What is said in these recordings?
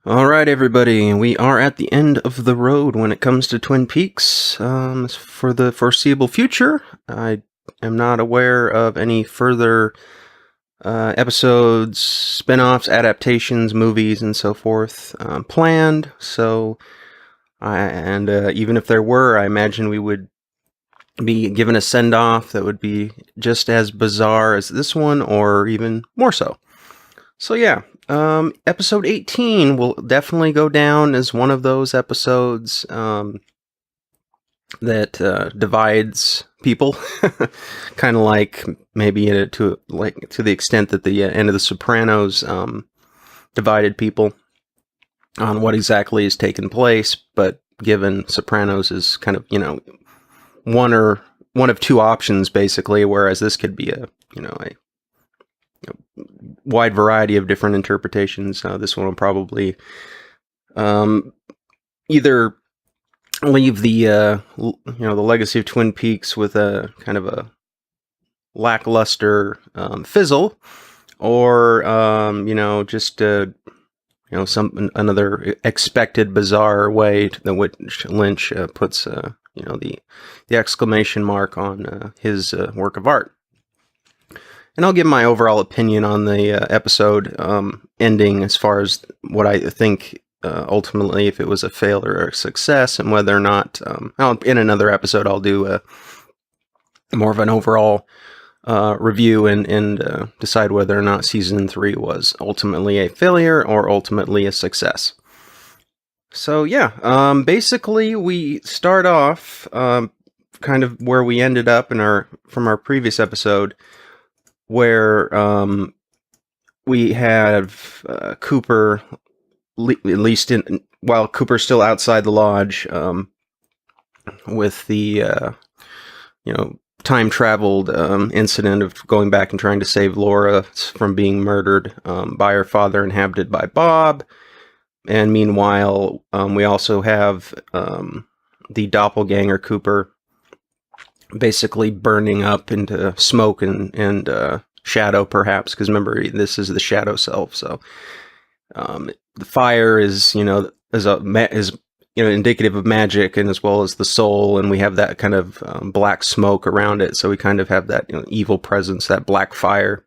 All right, everybody, we are at the end of the road when it comes to Twin Peaks. For the foreseeable future, I am not aware of any further episodes, spin-offs, adaptations, movies, and so forth planned. Even if there were, I imagine we would be given a send-off that would be just as bizarre as this one, or even more so. So yeah, episode 18 will definitely go down as one of those episodes that divides people, kind of like maybe to the extent that the end of The Sopranos divided people on what exactly is taking place. But given Sopranos is kind of one of two options basically, whereas this could be a wide variety of different interpretations. This one will probably either leave the the legacy of Twin Peaks with a kind of a lackluster fizzle, or just another expected bizarre way that which Lynch puts the exclamation mark on his work of art. And I'll give my overall opinion on the episode ending as far as what I think ultimately, if it was a failure or a success, and whether or not, in another episode, I'll do more of an overall review and decide whether or not season 3 was ultimately a failure or ultimately a success. So yeah, basically we start off kind of where we ended up from our previous episode, where we have Cooper, at least while Cooper's still outside the lodge, with the time-traveled incident of going back and trying to save Laura from being murdered by her father, inhabited by Bob. And meanwhile, we also have the doppelganger Cooper basically burning up into smoke and shadow, perhaps, because remember, this is the shadow self. So the fire is indicative of magic, and as well as the soul, and we have that kind of black smoke around it. So we kind of have that evil presence, that black fire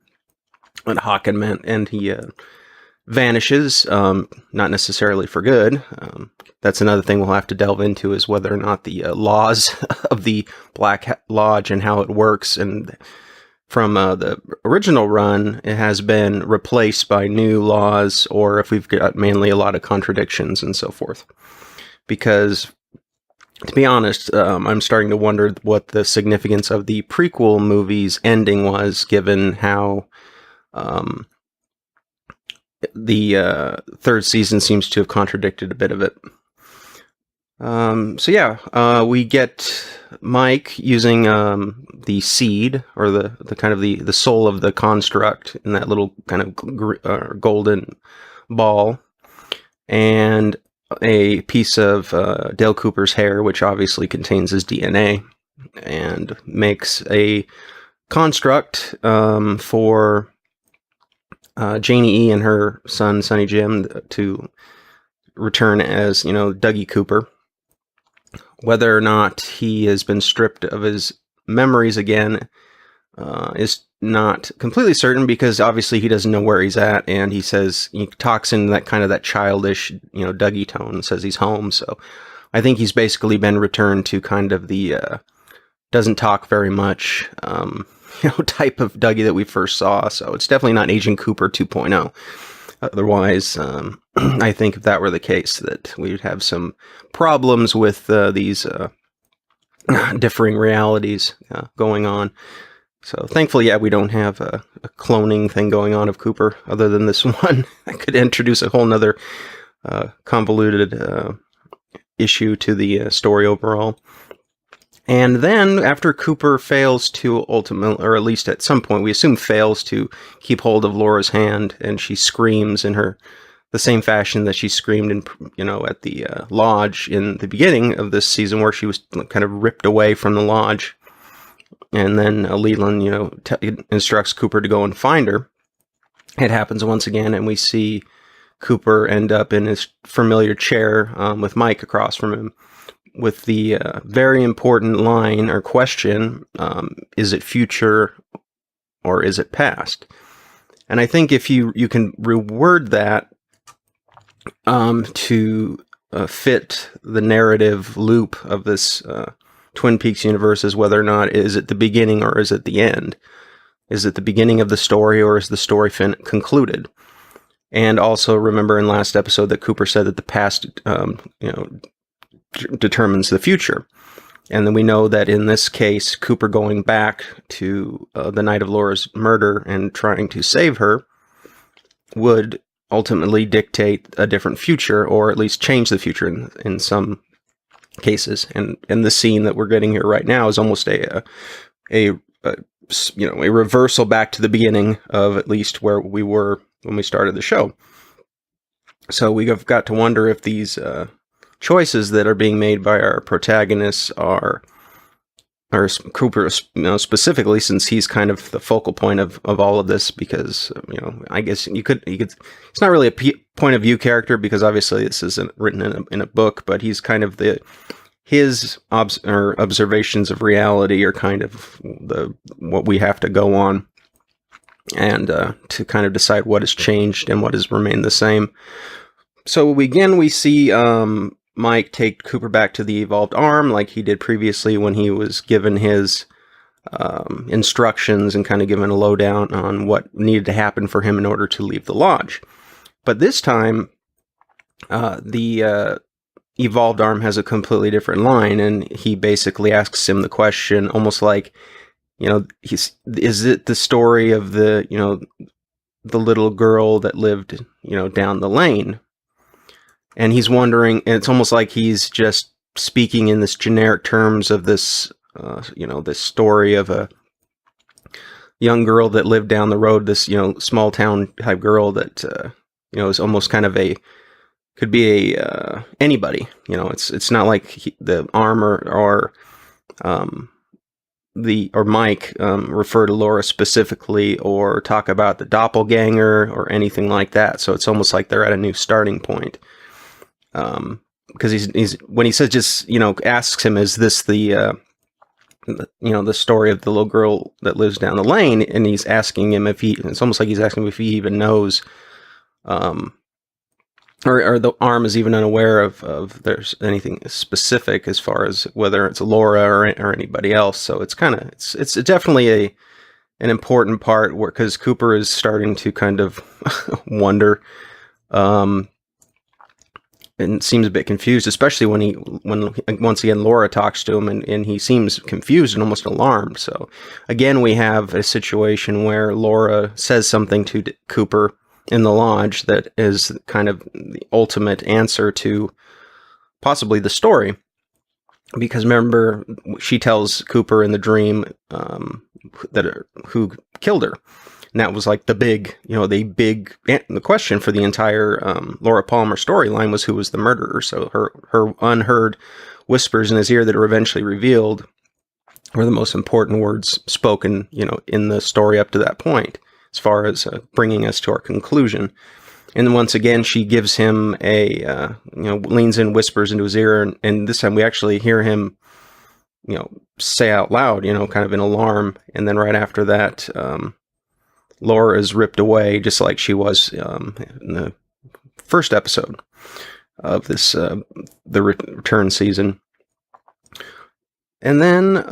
that Hawken meant, and he vanishes, not necessarily for good. That's another thing we'll have to delve into, is whether or not the laws of the Black Lodge and how it works, and from the original run, it has been replaced by new laws, or if we've got mainly a lot of contradictions and so forth. Because, to be honest, I'm starting to wonder what the significance of the prequel movie's ending was, given how the third season seems to have contradicted a bit of it. We get Mike using the seed, or the kind of the soul of the construct, in that little kind of golden ball, and a piece of Dale Cooper's hair, which obviously contains his DNA, and makes a construct for Janie E and her son Sonny Jim to return as Dougie Cooper. Whether or not he has been stripped of his memories again is not completely certain, because obviously he doesn't know where he's at, and he talks in that childish Dougie tone, and says he's home. So I think he's basically been returned to kind of the doesn't talk very much type of Dougie that we first saw. So it's definitely not Agent Cooper 2.0. Otherwise, I think if that were the case, that we would have some problems with these differing realities going on. So thankfully, we don't have a cloning thing going on of Cooper, other than this one. That could introduce a whole nother convoluted issue to the story overall. And then, after Cooper fails to ultimately, or at least at some point, we assume fails to keep hold of Laura's hand, and she screams in the same fashion that she screamed at the lodge in the beginning of this season, where she was kind of ripped away from the lodge. And then Leland, instructs Cooper to go and find her. It happens once again, and we see Cooper end up in his familiar chair with Mike across from him, with the very important line or question, is it future or is it past? And I think if you can reword that to fit the narrative loop of this Twin Peaks universe, as whether or not is it the beginning or is it the end? Is it the beginning of the story or is the story concluded? And also remember in last episode that Cooper said that the past, determines the future. And then we know that in this case, Cooper going back to the night of Laura's murder and trying to save her would ultimately dictate a different future, or at least change the future in some cases. And the scene that we're getting here right now is almost a reversal back to the beginning of at least where we were when we started the show. So we've got to wonder if these choices that are being made by our protagonists are Cooper, specifically, since he's kind of the focal point of all of this, because, I guess you could, it's not really a point of view character, because obviously this isn't written in a book, but he's kind of his observations of reality are kind of what we have to go on, and to kind of decide what has changed and what has remained the same. So we see Mike take Cooper back to the evolved arm like he did previously when he was given his instructions and kind of given a lowdown on what needed to happen for him in order to leave the lodge. But this time, the evolved arm has a completely different line, and he basically asks him the question almost like, is it the story of the little girl that lived, down the lane? And he's wondering, and it's almost like he's just speaking in this generic terms of this, this story of a young girl that lived down the road, this, small town type girl that, is almost kind of could be anybody, it's not like the arm or Mike refer to Laura specifically or talk about the doppelganger or anything like that. So it's almost like they're at a new starting point. Because he's when he says asks him, is this the story of the little girl that lives down the lane, and he's asking him it's almost like he's asking him if he even knows, or the arm is even unaware of there's anything specific as far as whether it's Laura or anybody else. So it's it's definitely an important part because Cooper is starting to kind of wonder, and seems a bit confused, especially when once again Laura talks to him and he seems confused and almost alarmed. So again, we have a situation where Laura says something to Cooper in the lodge that is kind of the ultimate answer to possibly the story. Because remember, she tells Cooper in the dream who killed her. And that was like the question for the entire Laura Palmer storyline was who was the murderer. So her unheard whispers in his ear that are eventually revealed were the most important words spoken, in the story up to that point, as far as bringing us to our conclusion. And once again, she gives him leans in, whispers into his ear, and this time we actually hear him, say out loud, kind of in alarm. And then right after that, Laura is ripped away, just like she was in the first episode of this, the return season. And then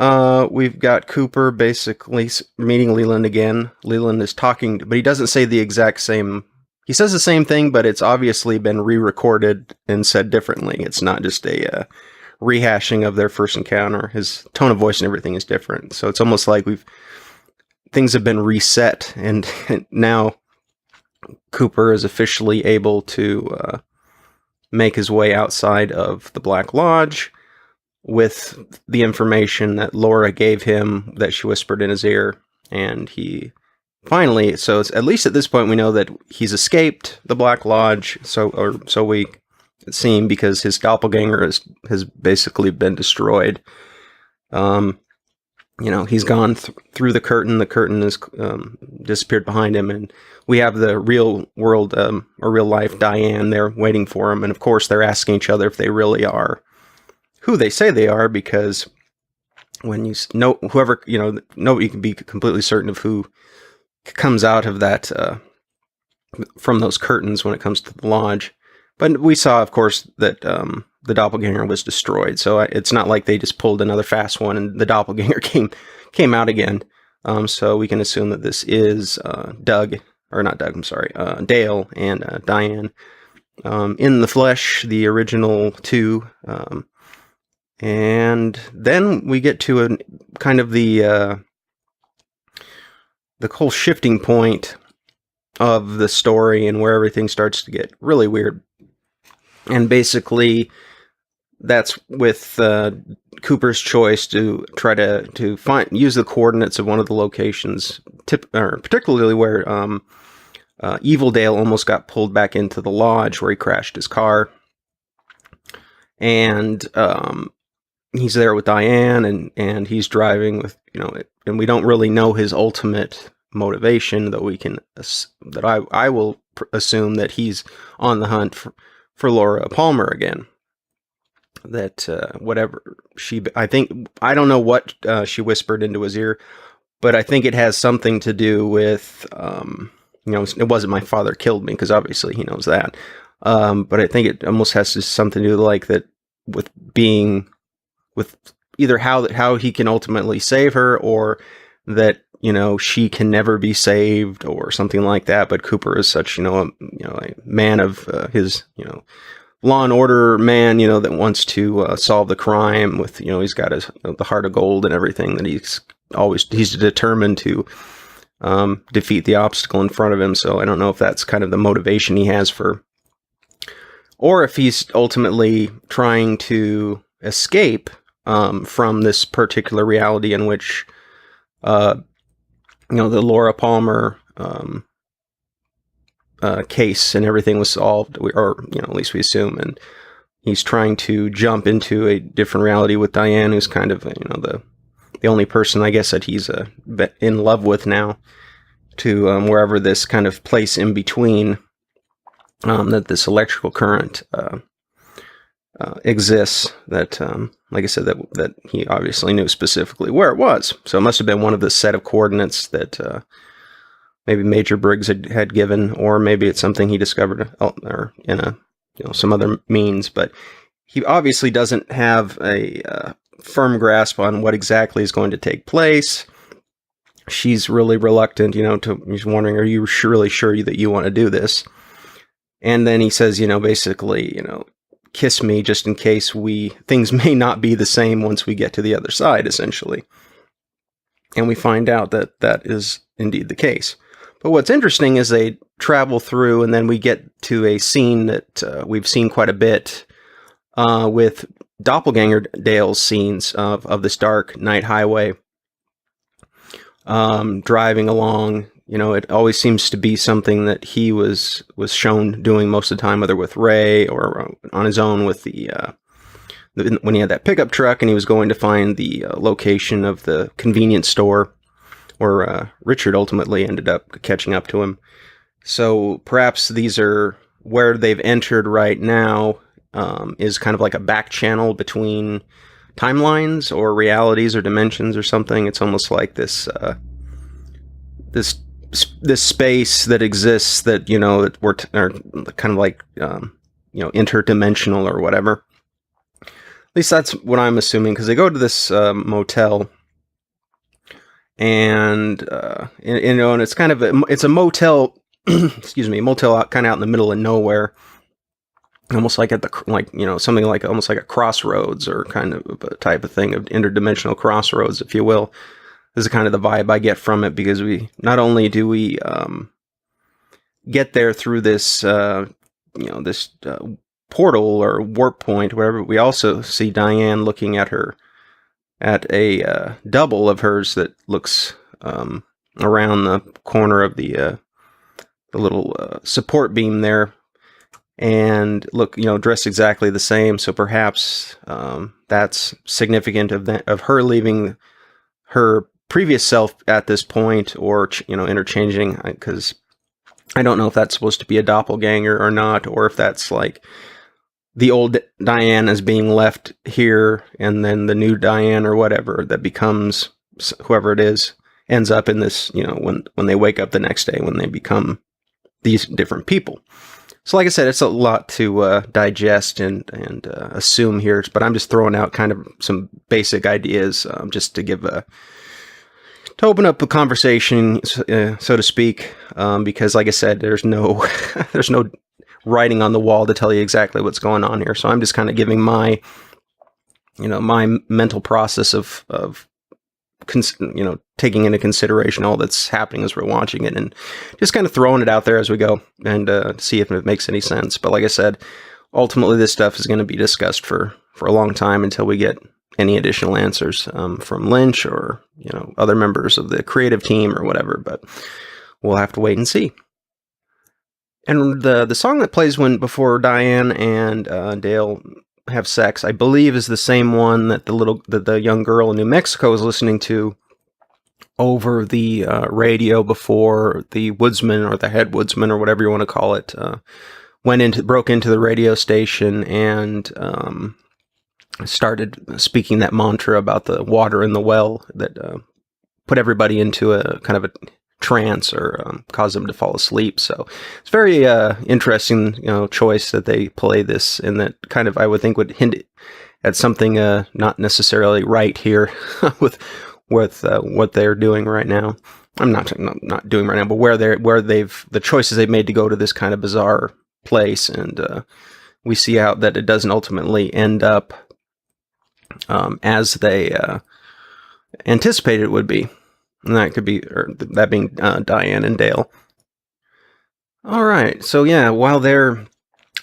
we've got Cooper basically meeting Leland again. Leland is talking, but he doesn't say the exact same. He says the same thing, but it's obviously been re-recorded and said differently. It's not just a rehashing of their first encounter. His tone of voice and everything is different. So it's almost like things have been reset, and now Cooper is officially able to make his way outside of the Black Lodge with the information that Laura gave him that she whispered in his ear. And he finally, so it's, at least at this point, we know that he's escaped the Black Lodge. So we seem, because his doppelganger has basically been destroyed. he's gone through the curtain. The curtain has disappeared behind him, and we have the real world or real life Diane there waiting for him. And of course, they're asking each other if they really are who they say they are, because when you know whoever, nobody can be completely certain of who comes out of that from those curtains when it comes to the lodge. But we saw, of course, that the doppelganger was destroyed. So it's not like they just pulled another fast one and the doppelganger came out again. So we can assume that this is Dale and Diane in the flesh, the original two. And then we get to a kind of the whole shifting point of the story, and where everything starts to get really weird. And basically, that's with Cooper's choice to try to use the coordinates of one of the locations, particularly where Evil Dale almost got pulled back into the lodge where he crashed his car. And he's there with Diane, and he's driving with, and we don't really know his ultimate motivation, though I will assume that he's on the hunt for Laura Palmer again. That whatever I don't know what she whispered into his ear, but I think it has something to do with, it wasn't my father killed me, because obviously he knows that. But I think it almost has something to do like that with either how he can ultimately save her, or that, she can never be saved, or something like that. But Cooper is such, a man of his, law and order man, that wants to solve the crime with, he's got the heart of gold and everything, that he's determined to defeat the obstacle in front of him. So I don't know if that's kind of the motivation he has or if he's ultimately trying to escape from this particular reality in which, the Laura Palmer case and everything was solved, or at least we assume, and he's trying to jump into a different reality with Diane, who's kind of the only person, I guess, that he's in love with now, to wherever this kind of place in between that this electrical current exists, that like I said, that he obviously knew specifically where it was. So it must have been one of the set of coordinates that maybe Major Briggs had given, or maybe it's something he discovered or in some other means. But he obviously doesn't have a firm grasp on what exactly is going to take place. She's really reluctant, he's wondering, are you really sure that you want to do this? And then he says, basically, kiss me just in case things may not be the same once we get to the other side, essentially. And we find out that that is indeed the case. But what's interesting is they travel through, and then we get to a scene that we've seen quite a bit with Doppelganger Dale's scenes of this dark night highway, driving along. It always seems to be something that he was shown doing most of the time, whether with Ray or on his own with when he had that pickup truck and he was going to find the location of the convenience store, where Richard ultimately ended up catching up to him. So perhaps these are where they've entered right now, is kind of like a back channel between timelines or realities or dimensions or something. It's almost like this space that exists that, that we're kind of like, interdimensional or whatever. At least that's what I'm assuming, because they go to this motel, and and it's kind of it's a motel, excuse me, motel out kind of out in the middle of nowhere, almost like something like almost like a crossroads, or kind of a type of thing of interdimensional crossroads, if you will. This is kind of the vibe I get from it, because we not only do we get there through this this portal or warp point, wherever, we also see Diane looking at a double of hers that looks around the corner of the little support beam there, and look, dressed exactly the same. So perhaps that's significant of her leaving her previous self at this point, or interchanging, because I don't know if that's supposed to be a doppelganger or not, or if that's like the old Diane is being left here, and then the new Diane or whatever that becomes whoever it is ends up in this, when they wake up the next day, when they become these different people. So like I said, it's a lot to digest and assume here, but I'm just throwing out kind of some basic ideas just to to open up the conversation, so to speak, because like I said, there's no there's no writing on the wall to tell you exactly what's going on here. So I'm just kind of giving my mental process of taking into consideration all that's happening as we're watching it, and just kind of throwing it out there as we go, and see if it makes any sense. But like I said, ultimately this stuff is going to be discussed for a long time until we get any additional answers from Lynch or other members of the creative team or whatever. But we'll have to wait and see. And the song that plays before Diane and Dale have sex, I believe, is the same one that the young girl in New Mexico was listening to over the radio before the woodsman, or the head woodsman, or whatever you want to call it, broke into the radio station and started speaking that mantra about the water in the well that put everybody into a kind of a trance, or caused them to fall asleep. So it's very interesting, choice that they play this, and that kind of, I would think, would hint at something not necessarily right here with what they're doing right now. I'm not doing right now, but where the choices they've made to go to this kind of bizarre place, and we see how that it doesn't ultimately end up as they anticipated it would be. And that could be, or that being Diane and Dale. All right, so yeah, while they're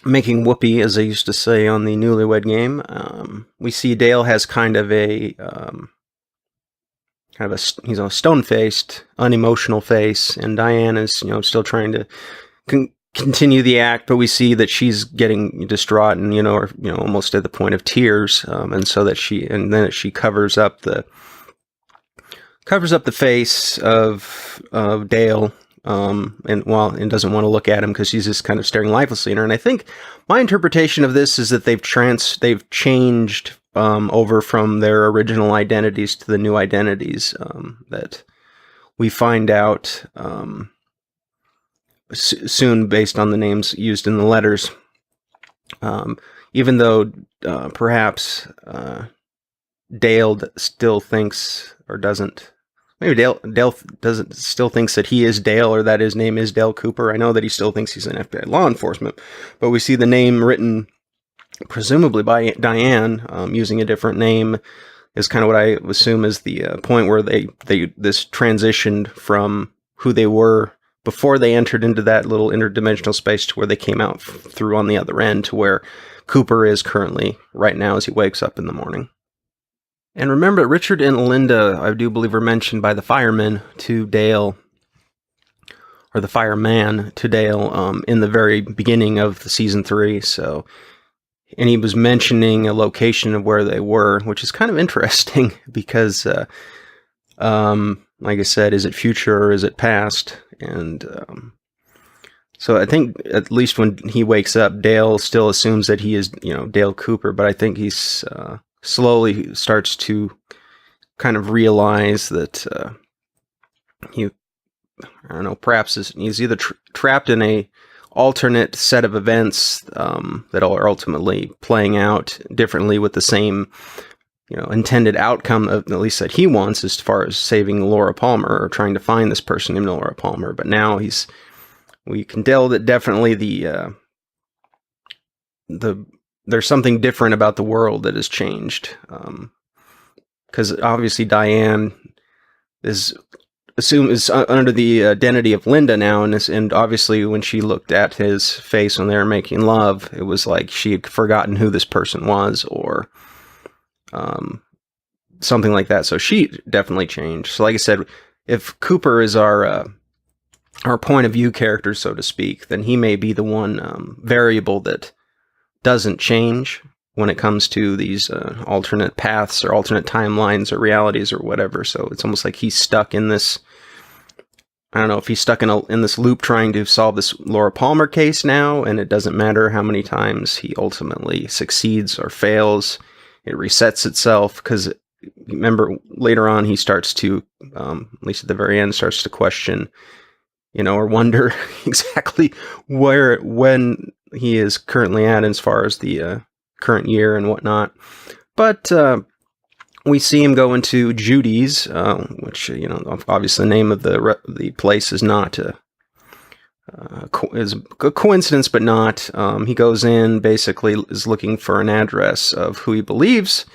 making whoopee, as they used to say on the Newlywed Game, we see Dale has kind of a he's a stone-faced, unemotional face, and Diane is still trying to continue the act, but we see that she's getting distraught and almost at the point of tears, and so that she covers up the face of Dale, and doesn't want to look at him because she's just kind of staring lifelessly at her. And I think my interpretation of this is that they've changed over from their original identities to the new identities that we find out soon based on the names used in the letters. Even though perhaps Dale still thinks, or doesn't. Maybe Dale still thinks that he is Dale, or that his name is Dale Cooper. I know that he still thinks he's in FBI law enforcement, but we see the name written presumably by Diane using a different name is kind of what I assume is the point where this transitioned from who they were before they entered into that little interdimensional space to where they came out through on the other end, to where Cooper is currently right now as he wakes up in the morning. And remember, Richard and Linda, I do believe, are mentioned by the fireman to Dale, or the fireman to Dale, in the very beginning of the season 3. So, and he was mentioning a location of where they were, which is kind of interesting because, like I said, is it future or is it past? And so I think at least when he wakes up, Dale still assumes that he is, Dale Cooper, but I think he's slowly starts to kind of realize that perhaps he's either trapped in a alternate set of events that are ultimately playing out differently with the same intended outcome of, at least that he wants, as far as saving Laura Palmer, or trying to find this person named Laura Palmer. But now we can tell that definitely there's something different about the world that has changed. Because obviously Diane is under the identity of Linda now, and obviously when she looked at his face when they were making love, it was like she had forgotten who this person was, or something like that. So she definitely changed. So like I said, if Cooper is our point of view character, so to speak, then he may be the one variable that doesn't change, when it comes to these alternate paths or alternate timelines or realities or whatever. So it's almost like he's stuck in this. I don't know if he's stuck in this loop trying to solve this Laura Palmer case now, and it doesn't matter how many times he ultimately succeeds or fails. It resets itself, because remember later on he starts to, at least at the very end, starts to question, or wonder exactly when he is currently at as far as the current year and whatnot. But we see him go into Judy's, which, obviously the name of the place is not is a coincidence, but not. He goes in, basically is looking for an address of who he believes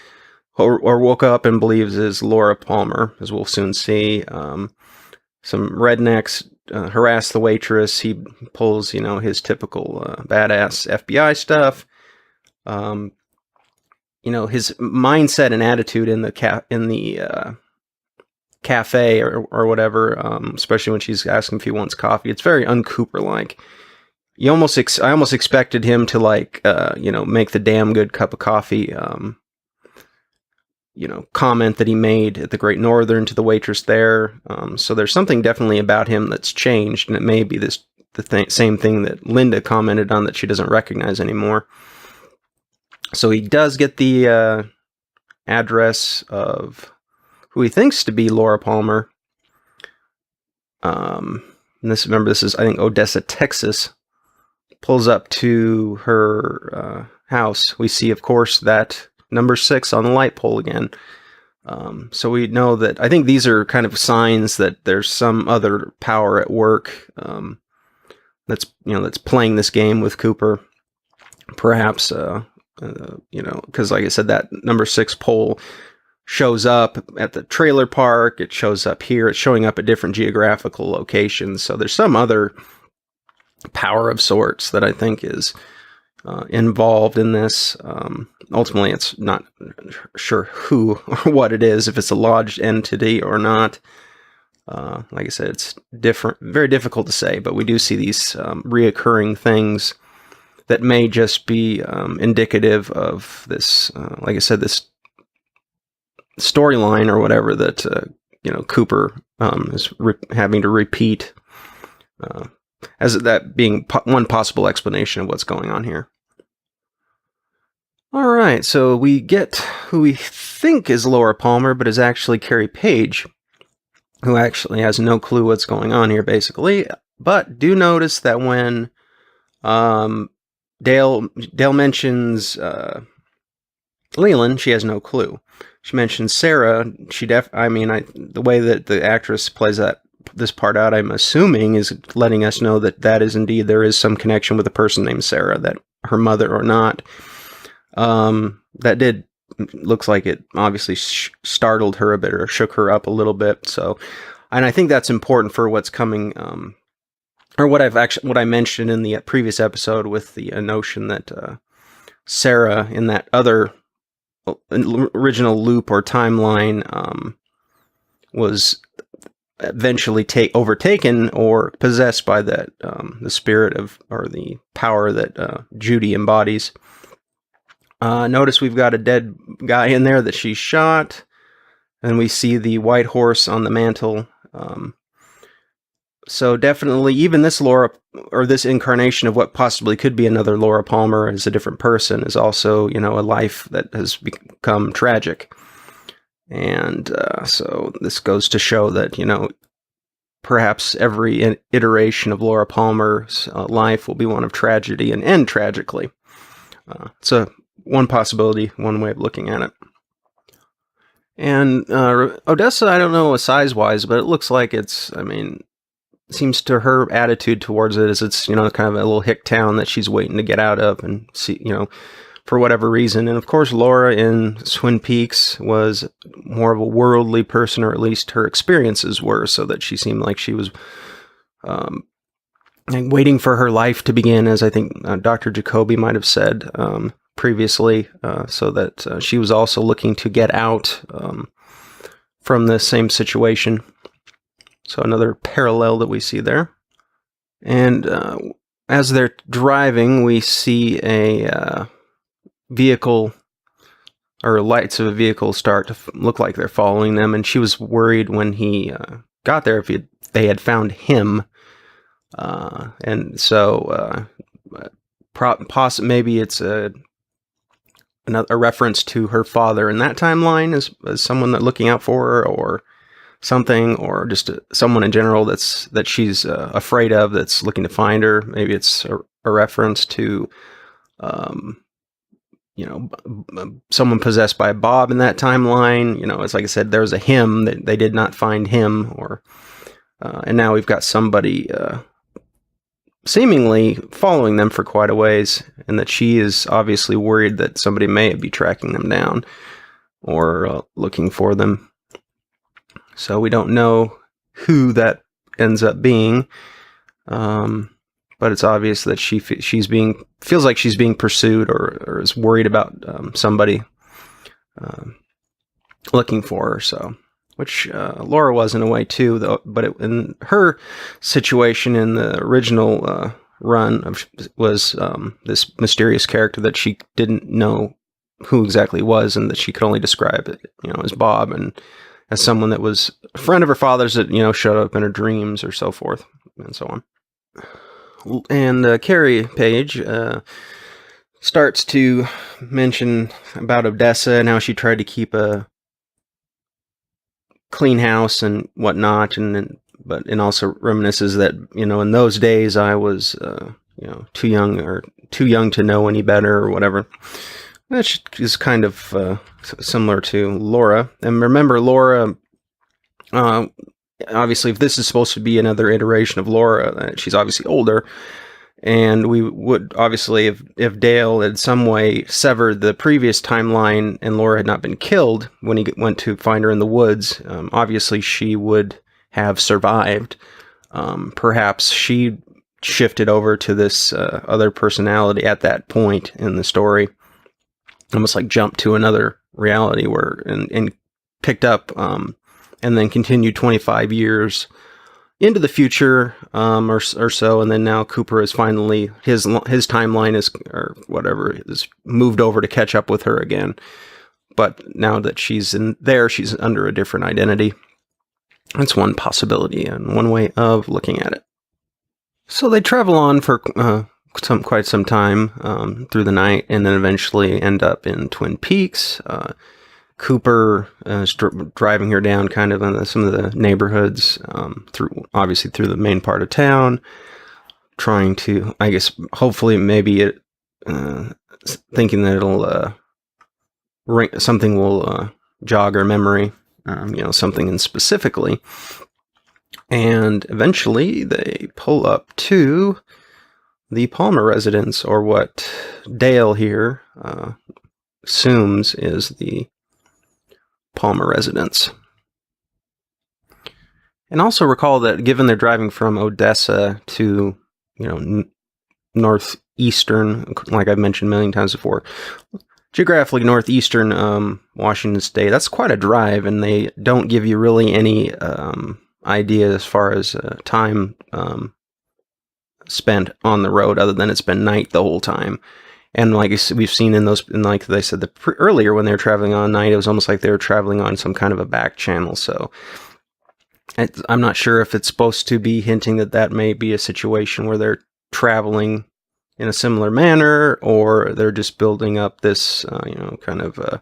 or woke up and believes is Laura Palmer, as we'll soon see. Some rednecks harass the waitress. He pulls, his typical badass FBI stuff. His mindset and attitude in the cafe or whatever, especially when she's asking if he wants coffee, it's very un-Cooper-like. I almost expected him to make the damn good cup of coffee, comment that he made at the Great Northern to the waitress there. So there's something definitely about him that's changed, and it may be the same thing that Linda commented on that she doesn't recognize anymore. So he does get the address of who he thinks to be Laura Palmer. And this is, I think, Odessa, Texas. Pulls up to her house. We see, of course, that number 6 on the light pole again. So we know that, I think these are kind of signs that there's some other power at work that's playing this game with Cooper. Perhaps, because like I said, that number 6 pole shows up at the trailer park. It shows up here. It's showing up at different geographical locations. So there's some other power of sorts that I think is involved in this. Ultimately, it's not sure who or what it is, if it's a lodged entity or not. Like I said, it's very difficult to say, but we do see these reoccurring things that may just be indicative of this, like I said, this storyline or whatever that, Cooper is having to repeat, as that being one possible explanation of what's going on here. All right, so we get who we think is Laura Palmer, but is actually Carrie Page, who actually has no clue what's going on here, basically. But do notice that when Dale mentions Leland, she has no clue. She mentions Sarah. The way that the actress plays this part out, I'm assuming, is letting us know that is indeed, there is some connection with a person named Sarah, that her mother or not. That looks like it obviously startled her a bit or shook her up a little bit. So, and I think that's important for what's coming, or what I mentioned in the previous episode with the notion that Sarah in that other original loop or timeline was eventually overtaken or possessed by that the spirit of, or the power that Judy embodies. Notice we've got a dead guy in there that she shot, and we see the white horse on the mantle. So definitely, even this Laura, or this incarnation of what possibly could be another Laura Palmer as a different person, is also, a life that has become tragic. And so this goes to show that, perhaps every iteration of Laura Palmer's life will be one of tragedy and end tragically. So one possibility, one way of looking at it. And Odessa, I don't know size-wise, but it looks like seems to her attitude towards it is it's, kind of a little hick town that she's waiting to get out of and see, for whatever reason. And of course, Laura in Twin Peaks was more of a worldly person, or at least her experiences were, so that she seemed like she was waiting for her life to begin, as I think Dr. Jacoby might have said previously, so that she was also looking to get out from the same situation. So another parallel that we see there. And as they're driving, we see a vehicle or lights of a vehicle start to look like they're following them, and she was worried when he got there if they had found him, and so maybe it's a reference to her father in that timeline as someone that looking out for her, or something, or just someone in general that she's afraid of, that's looking to find her. Maybe it's a reference to someone possessed by Bob in that timeline. It's like I said, there was a him that they did not find him, or and now we've got somebody seemingly following them for quite a ways, and that she is obviously worried that somebody may be tracking them down or looking for them. So we don't know who that ends up being, but it's obvious that she feels like she's being pursued, or is worried about somebody looking for her. So, which Laura was in a way too, though. But in her situation in the original run was this mysterious character that she didn't know who exactly was, and that she could only describe it, as Bob, and as someone that was a friend of her father's that, showed up in her dreams, or so forth, and so on. And Carrie Page starts to mention about Odessa and how she tried to keep a clean house and whatnot, and also reminisces that, in those days I was too young to know any better, or whatever. That is kind of similar to Laura. And remember, Laura, obviously, if this is supposed to be another iteration of Laura, she's obviously older. And we would, obviously, if Dale had some way severed the previous timeline and Laura had not been killed when he went to find her in the woods, obviously she would have survived. Perhaps she shifted over to this other personality at that point in the story. Almost like jumped to another reality and picked up and then continued 25 years into the future or so, and then now Cooper is finally his timeline is moved over to catch up with her again. But now that she's in there, she's under a different identity. That's one possibility and one way of looking at it. So they travel on for quite some time through the night, and then eventually end up in Twin Peaks. Cooper is driving her down kind of in some of the neighborhoods, through the main part of town, trying to, I guess, hopefully maybe thinking that it'll something will jog her memory, something in specifically. And eventually they pull up to the Palmer residence, or what Dale here assumes is the Palmer residence. And also recall that given they're driving from Odessa to, northeastern, like I've mentioned a million times before, geographically northeastern Washington State, that's quite a drive, and they don't give you really any idea as far as time spent on the road, other than it's been night the whole time. And like we've seen like they said earlier, when they were traveling on night, it was almost like they were traveling on some kind of a back channel. So I'm not sure if it's supposed to be hinting that may be a situation where they're traveling in a similar manner, or they're just building up this, kind of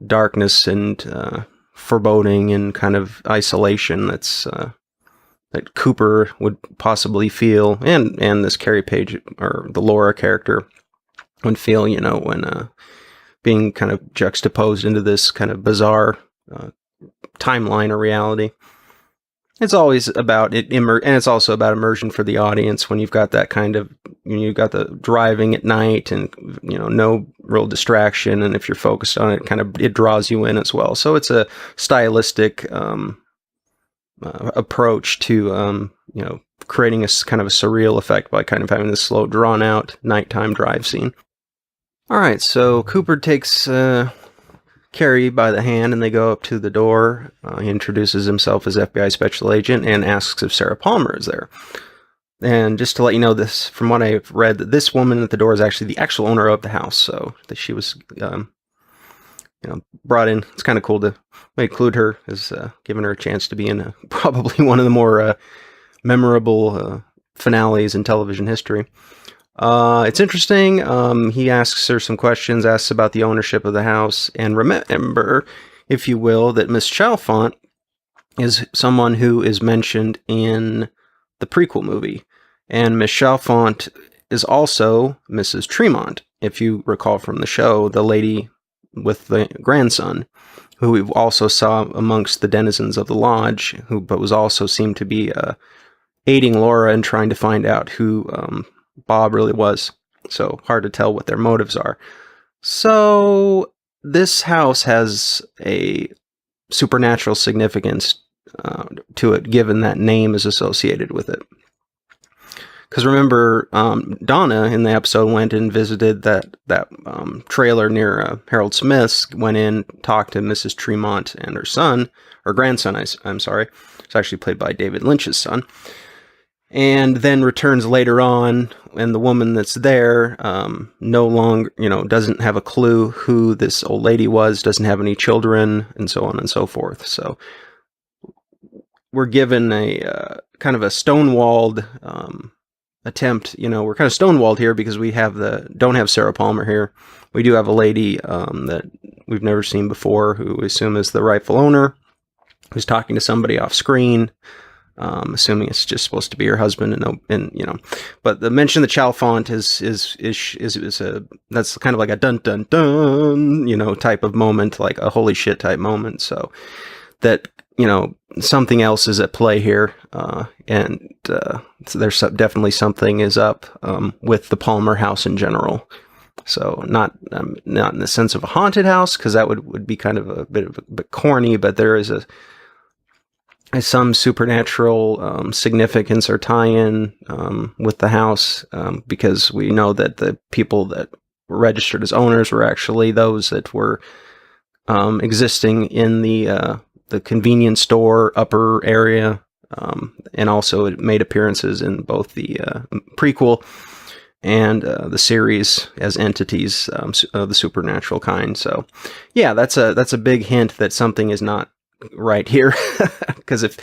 darkness and foreboding and kind of isolation that Cooper would possibly feel, and this Carrie Page, or the Laura character, would feel, when being kind of juxtaposed into this kind of bizarre timeline or reality. It's always about it, and it's also about immersion for the audience when you've got that kind of, you've got the driving at night and, no real distraction, and if you're focused on it, it draws you in as well. So it's a stylistic approach to, creating a kind of a surreal effect by kind of having this slow, drawn out nighttime drive scene. All right, so Cooper takes Carrie by the hand, and they go up to the door. He introduces himself as FBI special agent and asks if Sarah Palmer is there. And just to let you know, this, from what I've read, that this woman at the door is actually the actual owner of the house. So that she was, brought in. It's kind of cool to include her, as giving her a chance to be in probably one of the more memorable finales in television history. It's interesting. He asks her some questions, asks about the ownership of the house, and remember, if you will, that Miss Chalfont is someone who is mentioned in the prequel movie. And Miss Chalfont is also Mrs. Tremont, if you recall from the show, the lady with the grandson, who we also saw amongst the denizens of the lodge, but was also seemed to be aiding Laura in trying to find out who Bob really was. So hard to tell what their motives are. So this house has a supernatural significance to it, given that name is associated with it. Because remember, Donna in the episode went and visited that trailer near Harold Smith's, went in, talked to Mrs. Tremont and her son, or grandson, I'm sorry. It's actually played by David Lynch's son. And then returns later on, and the woman that's there no longer, doesn't have a clue who this old lady was, doesn't have any children, and so on and so forth. So we're given a kind of a stonewalled attempt. We're kind of stonewalled here because we don't have Sarah Palmer here. We do have a lady that we've never seen before, who we assume is the rightful owner, who's talking to somebody off screen. Assuming it's just supposed to be her husband, but the mention of the Chalfont is that's kind of like a dun dun dun, type of moment, like a holy shit type moment. So that, something else is at play here, and so there's definitely something is up with the Palmer house in general. So not in the sense of a haunted house, because that would be kind of a bit corny, but there is some supernatural significance or tie-in with the house, because we know that the people that were registered as owners were actually those that were existing in the convenience store upper area, and also it made appearances in both the prequel and the series as entities of the supernatural kind. So yeah, that's a big hint that something is not right here, because if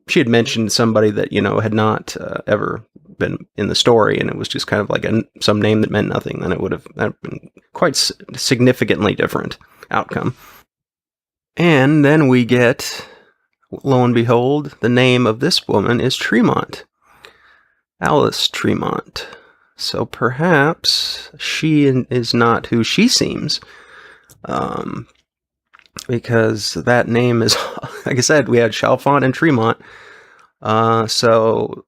she had mentioned somebody that had not ever been in the story, and it was just kind of like some name that meant nothing, then it would have been quite significantly different outcome. And then we get, lo and behold, the name of this woman is Tremont, Alice Tremont. So perhaps she is not who she seems. Because that name is, like I said, we had Chalfont and Tremont. So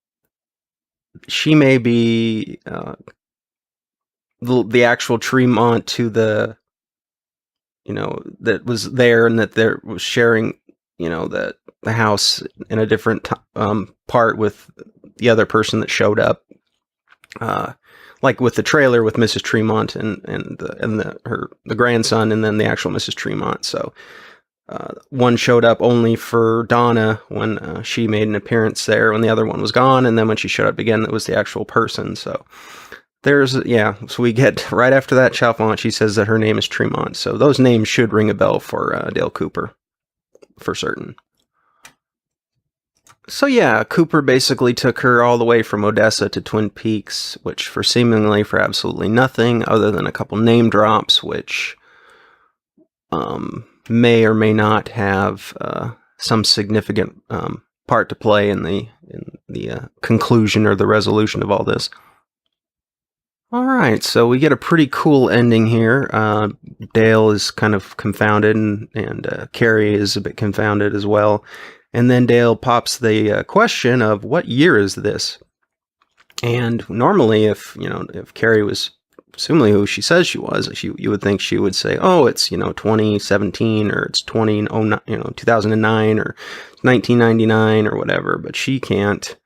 she may be the actual Tremont to the, that was there, and that there was sharing, that the house in a different part with the other person that showed up. Like with the trailer with Mrs. Tremont and the grandson, and then the actual Mrs. Tremont. So one showed up only for Donna when she made an appearance there, when the other one was gone, and then when she showed up again, it was the actual person. So so we get right after that Chalfont. She says that her name is Tremont. So those names should ring a bell for Dale Cooper for certain. So yeah, Cooper basically took her all the way from Odessa to Twin Peaks, which for absolutely nothing other than a couple name drops, which may or may not have some significant part to play in the conclusion or the resolution of all this. All right, so we get a pretty cool ending here. Dale is kind of confounded, and Carrie is a bit confounded as well. And then Dale pops the question of, what year is this? And normally, if Carrie was assuming who she says she was, you would think she would say, oh, it's 2017, or it's 2009, or 1999, or whatever. But she can't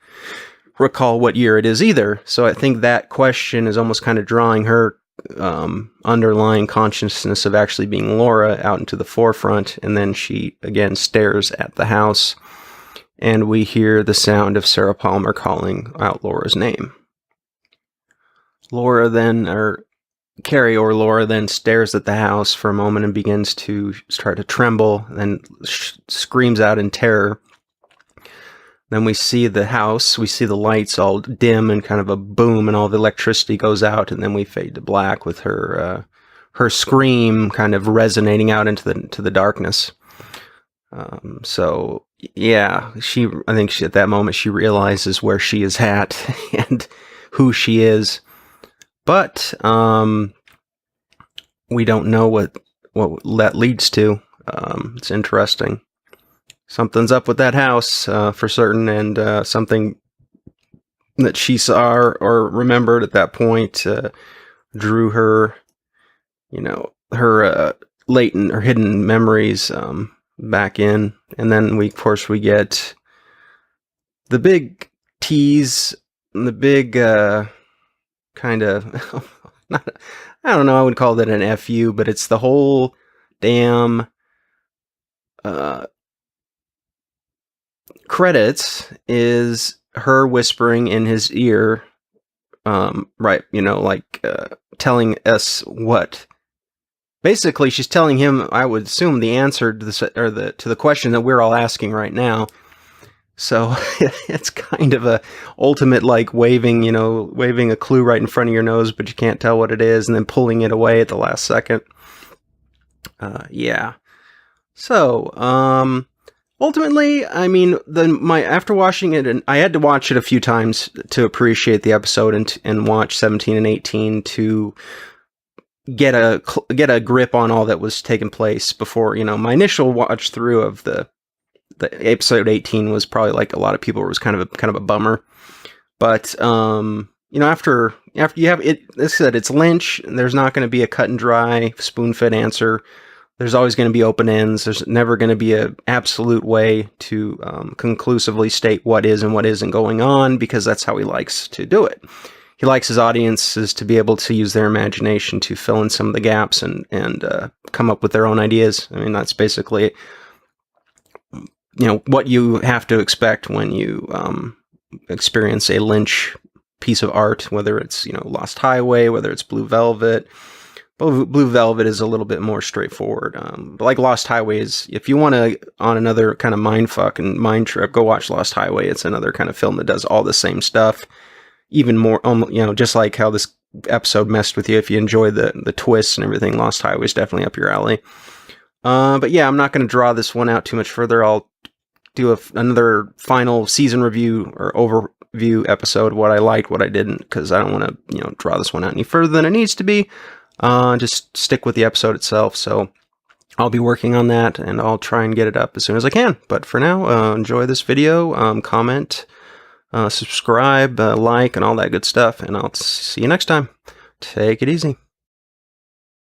recall what year it is either. So I think that question is almost kind of drawing her underlying consciousness of actually being Laura out into the forefront, and then she again stares at the house and we hear the sound of Sarah Palmer calling out Laura's name. Carrie or Laura then stares at the house for a moment and begins to start to tremble, then screams out in terror. Then we see the house, we see the lights all dim and kind of a boom, and all the electricity goes out, and then we fade to black with her scream kind of resonating out into the darkness. So yeah, I think at that moment she realizes where she is at and who she is. But we don't know what that leads to. It's interesting. Something's up with that house for certain, and something that she saw or remembered at that point drew her, her latent or hidden memories back in. And then we get the big tease, the big kind of I don't know, I would call that an FU, but it's the whole damn credits is her whispering in his ear, right, telling us what. Basically, she's telling him, I would assume, the answer to the question that we're all asking right now. So it's kind of a ultimate waving a clue right in front of your nose, but you can't tell what it is, and then pulling it away at the last second. Yeah. So ultimately, I mean, after watching it, and I had to watch it a few times to appreciate the episode and watch 17 and 18 to get a grip on all that was taking place before. My initial watch through of the episode 18 was probably, like a lot of people, was kind of a bummer. But after you have it, as I said, it's Lynch. There's not going to be a cut and dry spoon-fed answer. There's always going to be open ends. There's never going to be an absolute way to conclusively state what is and what isn't going on, because that's how he likes to do it. He likes his audiences to be able to use their imagination to fill in some of the gaps and come up with their own ideas. I mean, that's basically what you have to expect when you experience a Lynch piece of art, whether it's Lost Highway, whether it's Blue Velvet. Blue Velvet is a little bit more straightforward, but like Lost Highway is, if you want to on another kind of mindfuck and mind trip, go watch Lost Highway. It's another kind of film that does all the same stuff, even more, just like how this episode messed with you. If you enjoy the twists and everything, Lost Highway is definitely up your alley. But yeah, I'm not going to draw this one out too much further. I'll do another final season review or overview episode, what I liked, what I didn't, because I don't want to, draw this one out any further than it needs to be. Just stick with the episode itself. So I'll be working on that, and I'll try and get it up as soon as I can. But for now, enjoy this video, comment, subscribe, like, and all that good stuff. And I'll see you next time. Take it easy.